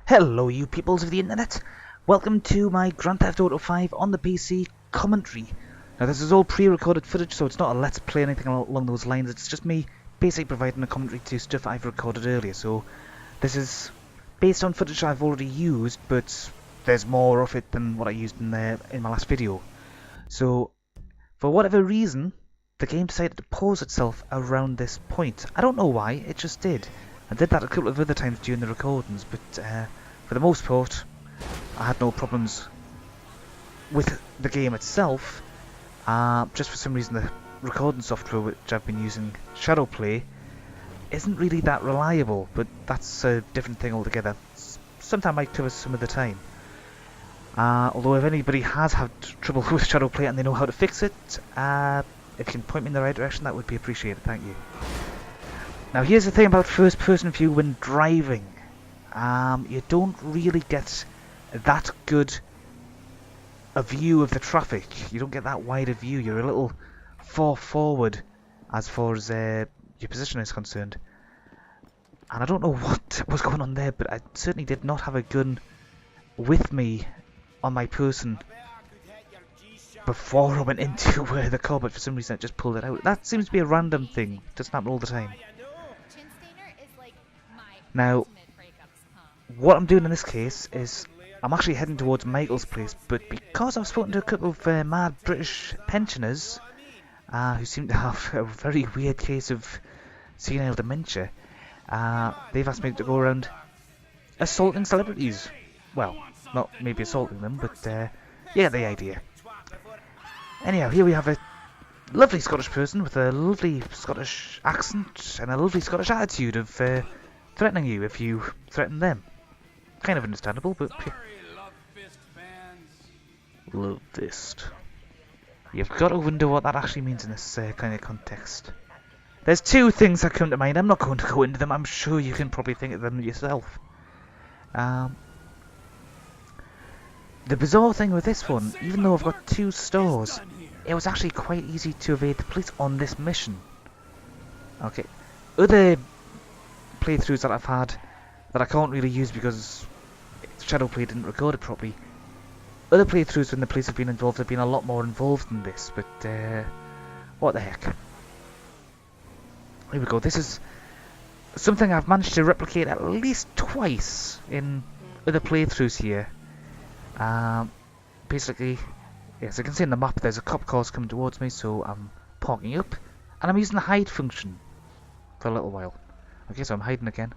Hello you peoples of the internet, welcome to my Grand Theft Auto 5 on the PC commentary. Now this is all pre-recorded footage, so it's not a let's play anything along those lines, it's just me basically providing a commentary to stuff I've recorded earlier. So this is based on footage I've already used, but there's more of it than what I used in my last video. So for whatever reason, the game decided to pause itself around this point. I don't know why, it just did. I did that a couple of other times during the recordings, but for the most part, I had no problems with the game itself. Just for some reason, the recording software which I've been using, Shadowplay, isn't really that reliable, but that's a different thing altogether. Sometime I might cover some of the time. Although if anybody has had trouble with Shadowplay and they know how to fix it, if you can point me in the right direction, that would be appreciated. Thank you. Now here's the thing about first person view when driving. You don't really get that good a view of the traffic. You don't get that wide a view. You're a little far forward as far as your position is concerned. And I don't know what was going on there, but I certainly did not have a gun with me on my person before I went into the car, but for some reason I just pulled it out. That seems to be a random thing. It doesn't happen all the time. Now, what I'm doing in this case is I'm actually heading towards Michael's place, but because I've spoken to a couple of mad British pensioners who seem to have a very weird case of senile dementia, they've asked me to go around assaulting celebrities. Well, not maybe assaulting them, but yeah, the idea. Anyhow, here we have a lovely Scottish person with a lovely Scottish accent and a lovely Scottish attitude of threatening you if you threaten them. Kind of understandable, but... Love fist. You've got to wonder what that actually means in this kind of context. There's two things that come to mind. I'm not going to go into them. I'm sure you can probably think of them yourself. The bizarre thing with this one, even though I've got 2 stars, it was actually quite easy to evade the police on this mission. Okay. Other playthroughs that I've had that I can't really use because Shadowplay didn't record it properly. Other playthroughs when the police have been involved have been a lot more involved than this, but what the heck. Here we go. This is something I've managed to replicate at least twice in other playthroughs here. Basically, as you can see in the map, there's a cop cars coming towards me, so I'm parking up, and I'm using the hide function for a little while. Okay, so I'm hiding again.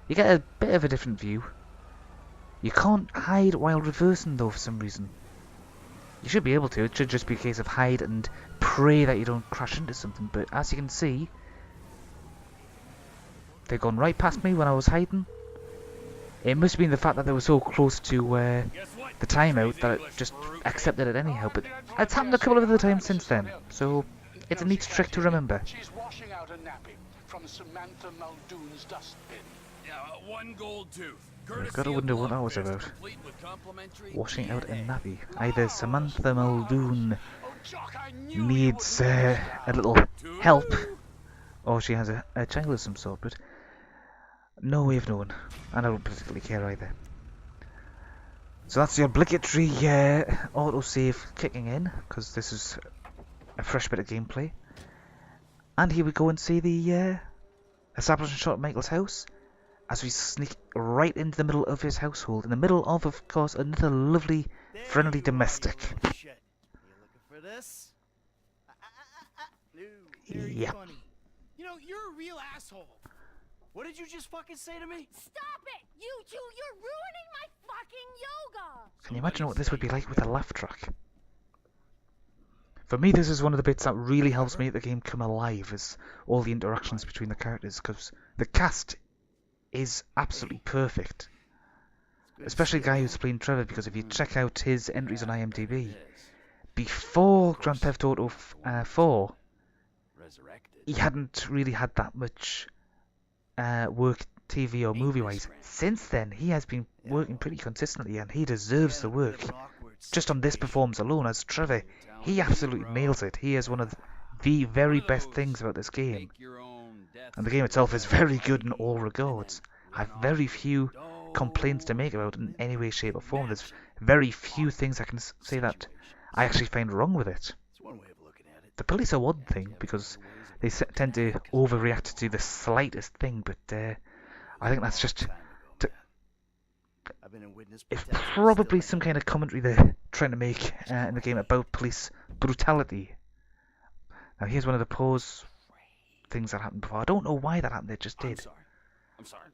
You get a bit of a different view. You can't hide while reversing though for some reason. You should be able to, it should just be a case of hide and pray that you don't crash into something, but as you can see, they've gone right past me when I was hiding. It must have been the fact that they were so close to the timeout that it just accepted it anyhow, but it's happened a couple of other times since then, so it's a neat trick to remember. She's washing out a nappy from Samantha Muldoon's dustbin. Yeah, 1 gold tooth. I've got to wonder what that was about. Washing out a nappy. Either Samantha Muldoon needs a little help, or she has a child of some sort, but no way of knowing. And I don't particularly care either. So that's the obligatory autosave kicking in, because this is a fresh bit of gameplay. And here we go and see the establishing shot of Michael's house, as we sneak right into the middle of his household, in the middle of course, another lovely, friendly domestic. Shit. You looking for this? No, Yeah. funny. You know, you're a real asshole. What did you just fucking say to me? Stop it! You two, you're ruining my fucking yoga! Can you imagine what this would be like with a laugh track? For me, this is one of the bits that really helps make the game come alive, is all the interactions between the characters, because the cast is absolutely perfect. Especially the guy who's playing Trevor, because if you check out his entries on IMDb, before Grand Theft Auto 4, he hadn't really had that much work TV or movie-wise. Since then, he has been working pretty consistently, and he deserves the work. Just on this performance alone, as Trevor, he absolutely nails it. He is one of the very best things about this game. And the game itself is very good in all regards. I have very few complaints to make about it in any way, shape, or form. There's very few things I can say that I actually find wrong with it. It's one way of looking at it. The police are one thing because they tend to overreact to the slightest thing, but I think that's just I've been in witness it's protection probably still. some kind of commentary they're trying to make in the game about police brutality. Now here's one of the pause things that happened before. I don't know why that happened, it just did. I'm sorry.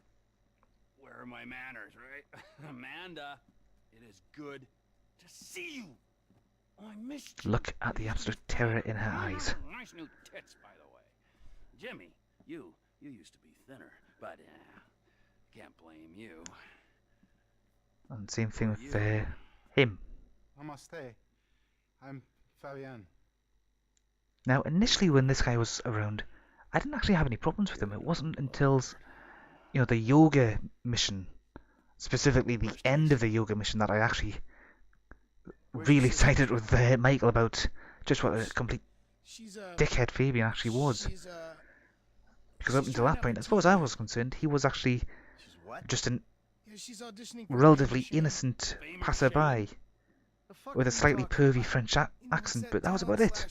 Where are my manners, right? Amanda, it is good to see you. Oh, I missed you. Look at the absolute terror in her eyes. Nice new tits, by the way. Jimmy, you used to be thinner, but can't blame you. And same thing with him. Namaste. I'm Fabian. Now initially when this guy was around, I didn't actually have any problems with him. It wasn't until, you know, the yoga mission, specifically the end of the yoga mission, that I actually really sided with Michael about just what a complete dickhead Fabian actually was. Because up until that point, as far as I was concerned, he was actually just an relatively innocent passerby with a slightly pervy French accent, but that was about it.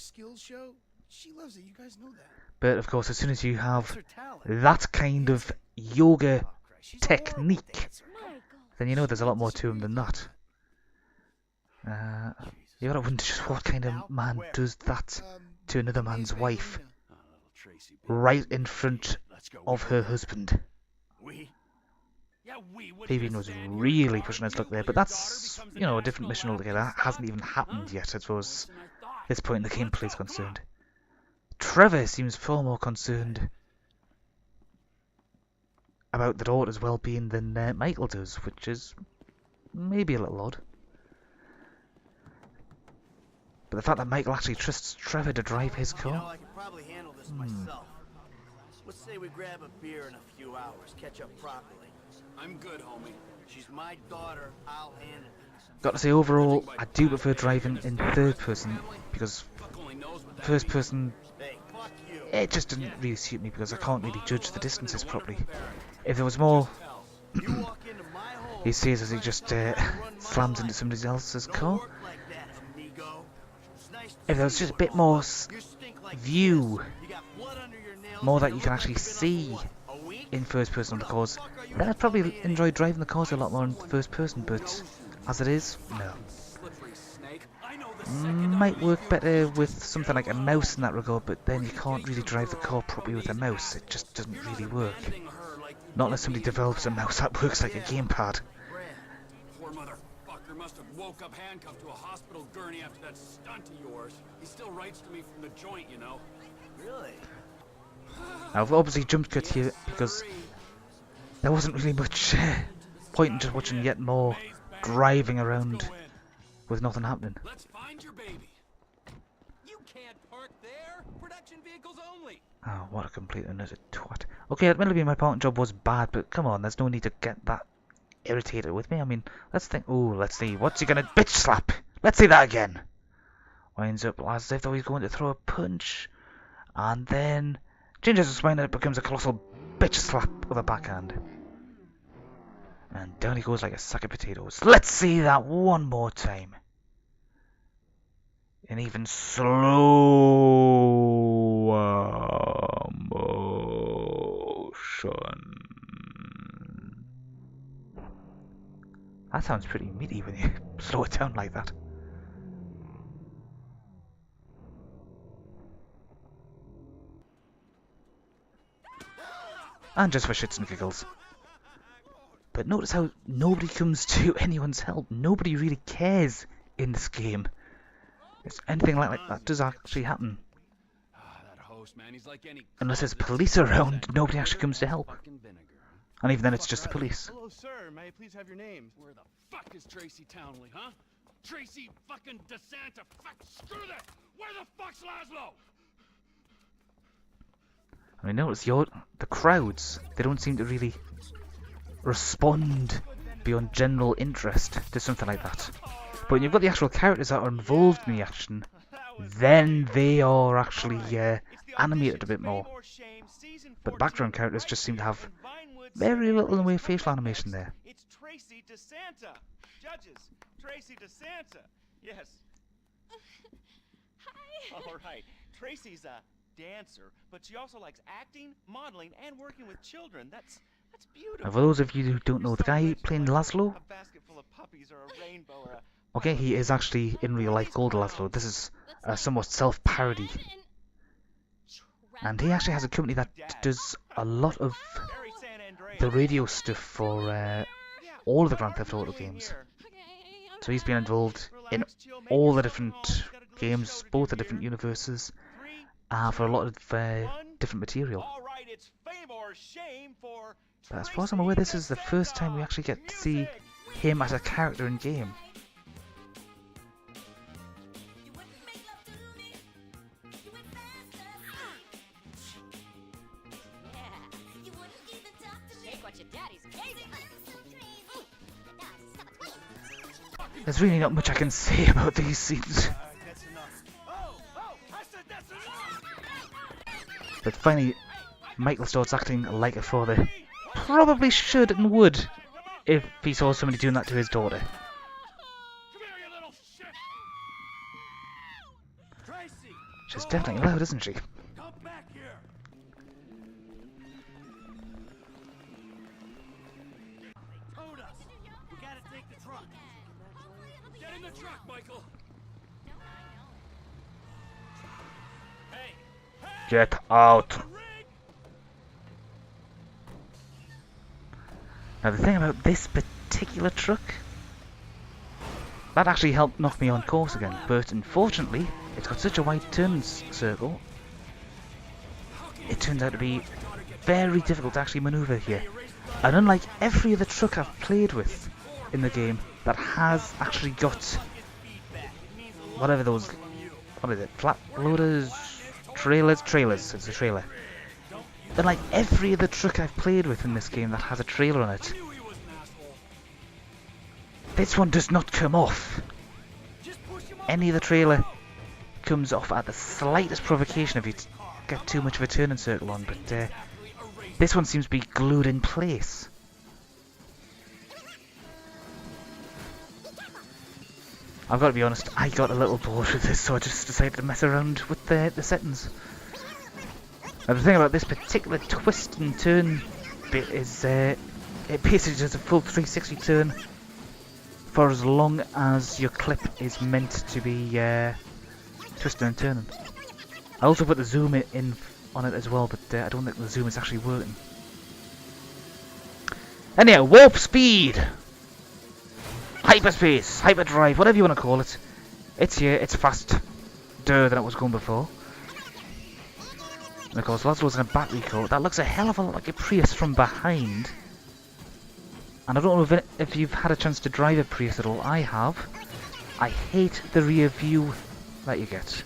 She loves it. You guys know that. But of course, as soon as you have that kind of yoga technique, then you know there's a lot more to him than that. You gotta wonder just what kind of man does that to another man's wife right in front of her husband. Fabian was really pushing his luck there, but that's, you know, a different mission altogether. That hasn't even happened yet, as far as this point in the gameplay is concerned. Trevor seems far more concerned about the daughter's well-being than Michael does, which is maybe a little odd. But the fact that Michael actually trusts Trevor to drive his You know, car, I could probably handle this myself. Let's say we grab a beer in a few hours, catch up properly. I'm good, homie. She's my daughter. I'll handle it. got to say overall, I do prefer driving in third person, because Fuck only knows what that first means. person, Hey, fuck you. it just doesn't really suit me because I can't really judge the distances properly. If there was more, You walk into my home. he sees as he just slams into somebody else's car. Work like that, amigo. It's nice to If there was see just you a bit again. more You stink like view, You got blood under your nails. more that and you can look actually like you've see been up for what, a week? in first person on the cars, Fuck are you then I'd gonna probably tell me enjoy driving the cars a lot more in first person, but as it is, no. Slippery snake. I know the second I Might meet work you, better with something like a mouse in that regard, but then you can't really drive the car properly with a mouse. It just doesn't you're really not work. abandoning her like you Not did unless somebody me in develops a mouse that works like a gamepad. Brad, Poor motherfucker must have woke up handcuffed to a hospital gurney after that stunt of yours. He still writes to me from the joint, you know. really? Now, I've obviously jump cut here because there wasn't really much point in just watching yet more driving around with nothing happening. Let's find your baby. You can't park there. Production vehicles only. Oh, what a complete unnecessary twat. Okay, admittedly my parking job was bad, but come on, there's no need to get that irritated with me. I mean, let's think. Oh, let's see. What's he gonna bitch slap? Let's see that again. Winds up as if though he's going to throw a punch, and then changes his spine and it becomes a colossal bitch slap with a backhand. And down he goes like a sack of potatoes. Let's see that one more time. In even slower motion. That sounds pretty meaty when you slow it down like that. And just for shits and giggles. But notice how nobody comes to anyone's help. Nobody really cares in this game. If anything like that does actually happen. That host, man, he's like any Unless there's police around, nobody actually comes to help. fucking vinegar. And even then it's just the police. Hello, sir. May I please have your name? Where the fuck is Tracy Townley, huh? Tracy fucking DeSanta. Fuck, screw that. Where the fuck's Laszlo? I mean, notice the crowds, they don't seem to really respond beyond general interest to something like that. But when you've got the actual characters that are involved in the action, then they are actually animated a bit more. But background characters just seem to have very little in the way of facial animation there. Tracy DeSanta. Judges, Tracy DeSanta. Yes. Hi. All right. Tracy's a dancer, but she also likes acting, modeling, and working with children. That's beautiful. And for those of you who don't know, the guy playing Laszlo, A basket full of puppies or a rainbow or a okay, he is actually in real life called Laszlo. This is a somewhat self-parody. And he actually has a company that does a lot of Barry San Andreas. the radio stuff for all of the Grand Theft Auto games. So he's been involved in all the different games, both the different universes, for a lot of different material. All right, it's fame or shame for But as far as I'm aware, this is the first time we actually get to see him as a character in game. There's really not much I can say about these scenes. that's enough. I said that's enough. But finally, Michael starts acting like a father. Probably should and would if he saw somebody doing that to his daughter. Come here, you little shit! Tracy, She's definitely loud, isn't she? come back here. Told us. We gotta take the truck. Get in the truck, Michael! Hey! Get out. Now the thing about this particular truck, that actually helped knock me on course again, but unfortunately it's got such a wide turn circle, it turns out to be very difficult to actually manoeuvre here. And unlike every other truck I've played with in the game that has actually got whatever those, what is it, flat loaders, trailers, it's a trailer. Unlike every other truck I've played with in this game that has a trailer on it, this one does not come off. Any of the trailer comes off at the slightest provocation if you get too much of a turning circle on, but this one seems to be glued in place. I've got to be honest, I got a little bored with this, so I just decided to mess around with the settings. Now the thing about this particular twist and turn bit is it basically does a full 360 turn for as long as your clip is meant to be twisting and turning. I also put the zoom in on it as well, but I don't think the zoom is actually working. Anyhow, warp speed! Hyperspace, hyperdrive, whatever you want to call it. It's here, it's faster than it was going before. And of course, Laszlo's in a battery coat. That looks a hell of a lot like a Prius from behind. And I don't know if you've had a chance to drive a Prius at all. I have. I hate the rear view that you get.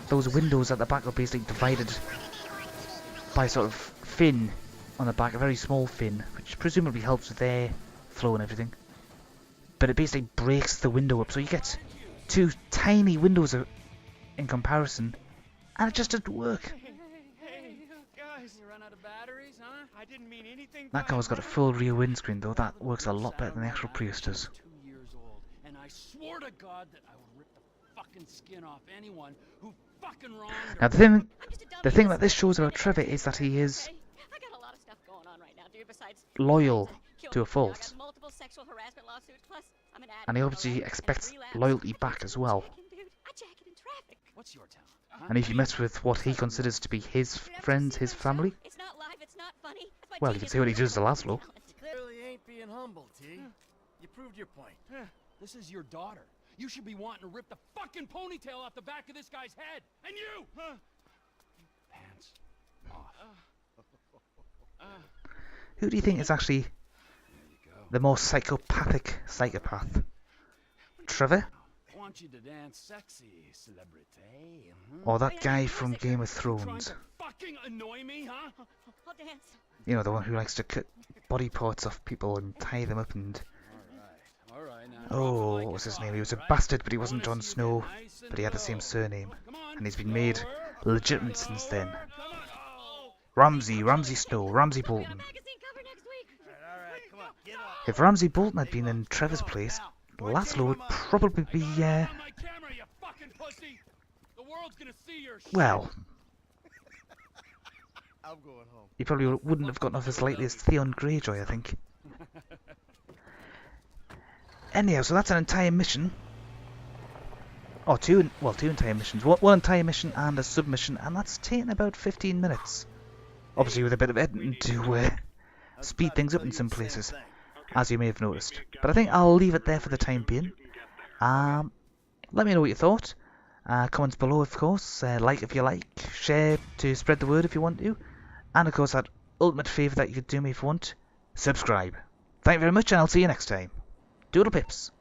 Those windows at the back are basically divided by a sort of fin on the back, a very small fin, which presumably helps with air flow and everything. But it basically breaks the window up, so you get two tiny windows in comparison, and it just doesn't work. Hey, guys. You run out of batteries, huh? I didn't mean anything. That car's got a full rear windscreen though, that works a lot better than the actual Prius does. 2 years old, and I swore to God that I would rip the fucking skin off anyone who fucking wronged her. Now the thing that this shows about Trevor is that he is I got a lot of stuff going on right now, dude, besides loyal killing to a people. I fault, got multiple sexual harassment lawsuits, plus I'm an addict, and he obviously alone, and expects relapse. loyalty back as well. Dude, I jack it in traffic. What's your talent? Huh? And if you mess with what he considers to be his friends, his family, It's not live, it's not funny. That's my well, you can see what he does to Laszlo. Clearly ain't being humble, T. You proved your point. This is your daughter. You should be wanting to rip the fucking ponytail off the back of this guy's head. And you! Pants off. Who do you think is actually the more psychopathic psychopath? Trevor? I want you to dance sexy, celebrity. Or that guy from Game of Trying Thrones? to fucking annoy me, huh? I'll dance. You know, the one who likes to cut body parts off people and tie them up and... All right, now. Oh, what was his name? He was a bastard, but he wasn't Jon Snow, but he had the same surname. And he's been made legitimate since then. Ramsay Snow, Ramsay Bolton. Magazine cover next week. All right, come on. If Ramsay Bolton had been in Trevor's place, Laszlo would probably be, On my camera, you fucking pussy! The world's gonna see your shit. well, I'm going home. he probably wouldn't have gotten off as lightly as Theon Greyjoy, I think. Anyhow, so that's an entire mission. Oh, two entire missions. One entire mission and a submission, and that's taken about 15 minutes. Obviously with a bit of editing to speed things up in some places, as you may have noticed. But I think I'll leave it there for the time being. Let me know what you thought. Comments below, of course. Like if you like. Share to spread the word if you want to. And of course, that ultimate favour that you could do me if you want. Subscribe. Thank you very much, and I'll see you next time. Doodle pips.